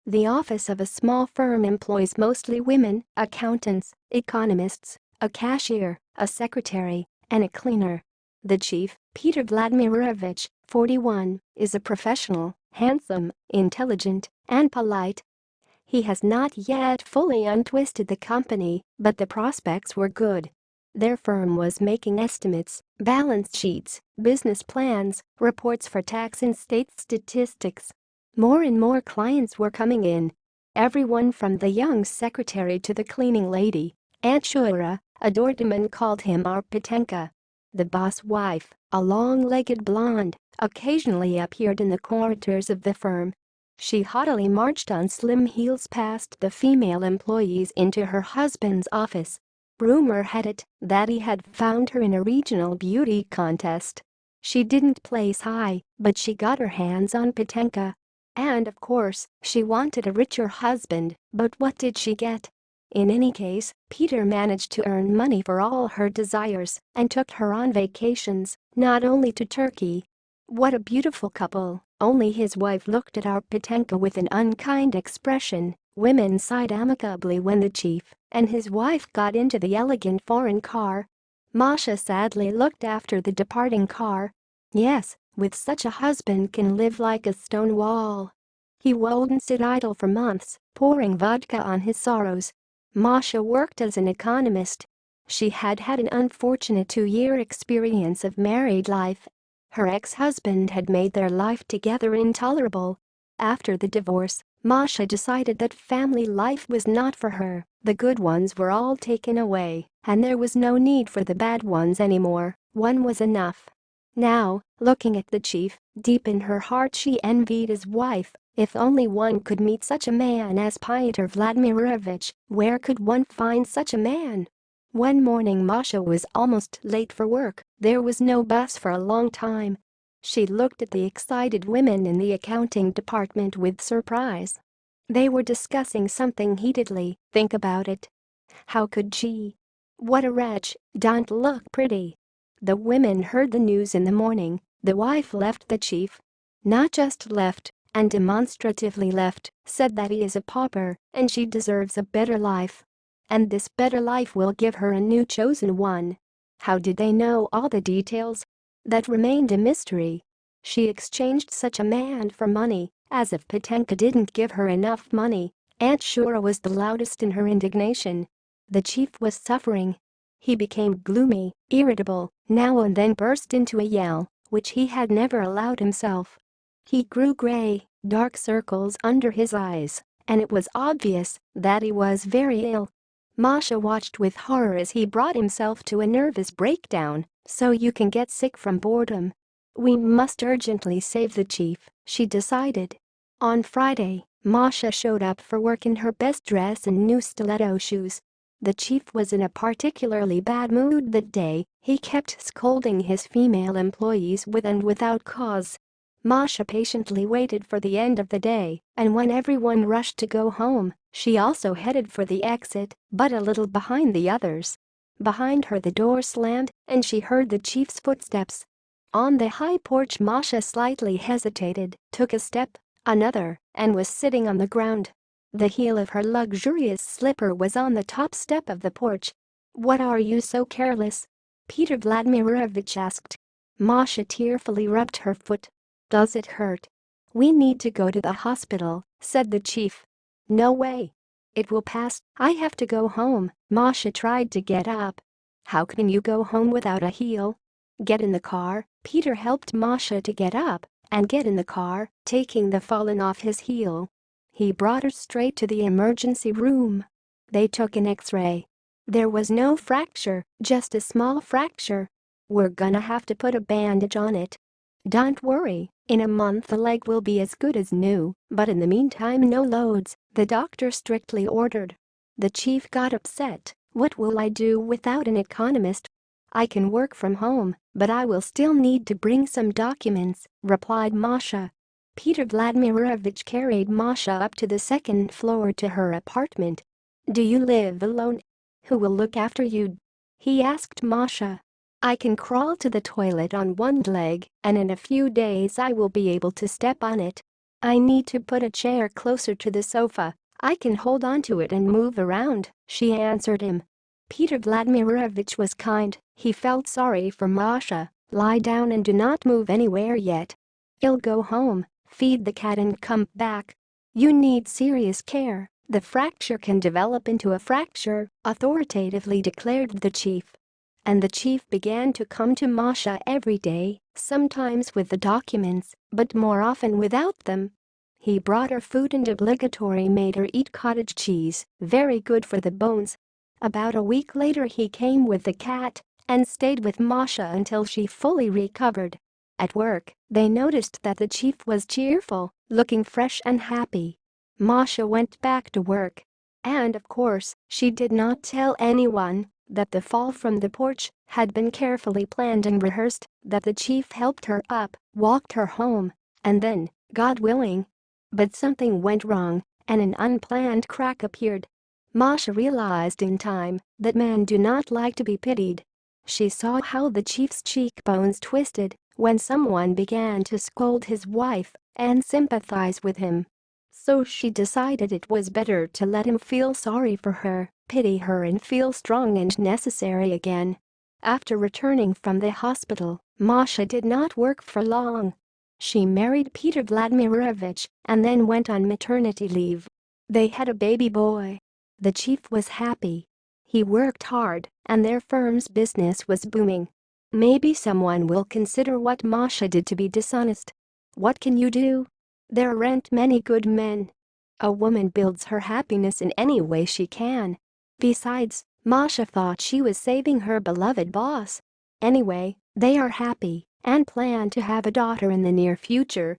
The office of a small firm employs mostly women: accountants, economists, a cashier, a secretary, and a cleaner. The chief, Peter Vladimirovich, 41, is a professional, handsome, intelligent, and polite. He has not yet fully untwisted the company, but the prospects were good. Their firm was making estimates, balance sheets, business plans, reports for tax and state statistics. More and more clients were coming in. Everyone from the young secretary to the cleaning lady. Aunt Shura, a doorman, called him Arpetenka. The boss wife, a long-legged blonde, occasionally appeared in the corridors of the firm. She haughtily marched on slim heels past the female employees into her husband's office. Rumor had it that he had found her in a regional beauty contest. She didn't place high, but she got her hands on Petenka. And of course, she wanted a richer husband, but what did she get? In any case, Peter managed to earn money for all her desires and took her on vacations, not only to Turkey. What a beautiful couple, only his wife looked at Arpetenka with an unkind expression. Women sighed amicably when the chief and his wife got into the elegant foreign car. Masha sadly looked after the departing car. Yes, with such a husband can live like a stone wall. He wouldn't sit idle for months, pouring vodka on his sorrows. Masha worked as an economist. She had had an unfortunate 2-year experience of married life. Her ex-husband had made their life together intolerable. After the divorce, Masha decided that family life was not for her. The good ones were all taken away, and there was no need for the bad ones anymore. One was enough. Now, looking at the chief, deep in her heart she envied his wife. If only one could meet such a man as Peter Vladimirovich, where could one find such a man? One morning Masha was almost late for work. There was no bus for a long time. She looked at the excited women in the accounting department with surprise. They were discussing something heatedly. Think about it. How could she? What a wretch, don't look pretty. The women heard the news in the morning. The wife left the chief. Not just left, and demonstratively left, said that he is a pauper and she deserves a better life. And this better life will give her a new chosen one. How did they know all the details? That remained a mystery. She exchanged such a man for money, as if Petenka didn't give her enough money. Aunt Shura was the loudest in her indignation. The chief was suffering. He became gloomy, irritable, now and then burst into a yell, which he had never allowed himself. He grew gray, dark circles under his eyes, and it was obvious that he was very ill. Masha watched with horror as he brought himself to a nervous breakdown. So you can get sick from boredom. We must urgently save the chief, she decided. On Friday, Masha showed up for work in her best dress and new stiletto shoes. The chief was in a particularly bad mood that day. He kept scolding his female employees with and without cause. Masha patiently waited for the end of the day, and when everyone rushed to go home, she also headed for the exit, but a little behind the others. Behind her the door slammed, and she heard the chief's footsteps. On the high porch Masha slightly hesitated, took a step, another, and was sitting on the ground. The heel of her luxurious slipper was on the top step of the porch. "What are you so careless?" Peter Vladimirovich asked. Masha tearfully rubbed her foot. "Does it hurt?" "We need to go to the hospital," said the chief. "No way. It will pass. I have to go home." Masha tried to get up. "How can you go home without a heel?" "Get in the car." Peter helped Masha to get up and get in the car, taking the fallen off his heel. He brought her straight to the emergency room. They took an X-ray. There was no fracture, just a small fracture. "We're gonna have to put a bandage on it." "Don't worry, in a month the leg will be as good as new, but in the meantime no loads," the doctor strictly ordered. The chief got upset. "What will I do without an economist?" "I can work from home, but I will still need to bring some documents," replied Masha. Peter Vladimirovich carried Masha up to the second floor to her apartment. "Do you live alone? Who will look after you?" he asked Masha. "I can crawl to the toilet on one leg, and in a few days I will be able to step on it." I need to put a chair closer to the sofa. I can hold onto it and move around," she answered him. Peter Vladimirovich was kind. He felt sorry for Masha. "Lie down and do not move anywhere yet. You'll go home, feed the cat and come back. You need serious care. The fracture can develop into a fracture," authoritatively declared the chief. And the chief began to come to Masha every day, sometimes with the documents, but more often without them. He brought her food and obligatory made her eat cottage cheese, very good for the bones. About a week later he came with the cat and stayed with Masha until she fully recovered. At work, they noticed that the chief was cheerful, looking fresh and happy. Masha went back to work. And of course, she did not tell anyone that the fall from the porch had been carefully planned and rehearsed, that the chief helped her up, walked her home, and then, God willing. But something went wrong, and an unplanned crack appeared. Masha realized in time that men do not like to be pitied. She saw how the chief's cheekbones twisted when someone began to scold his wife and sympathize with him. So she decided it was better to let him feel sorry for her, pity her and feel strong and necessary again. After returning from the hospital, Masha did not work for long. She married Peter Vladimirovich and then went on maternity leave. They had a baby boy. The chief was happy. He worked hard and their firm's business was booming. Maybe someone will consider what Masha did to be dishonest. What can you do? There aren't many good men. A woman builds her happiness in any way she can. Besides, Masha thought she was saving her beloved boss. Anyway, they are happy and plan to have a daughter in the near future.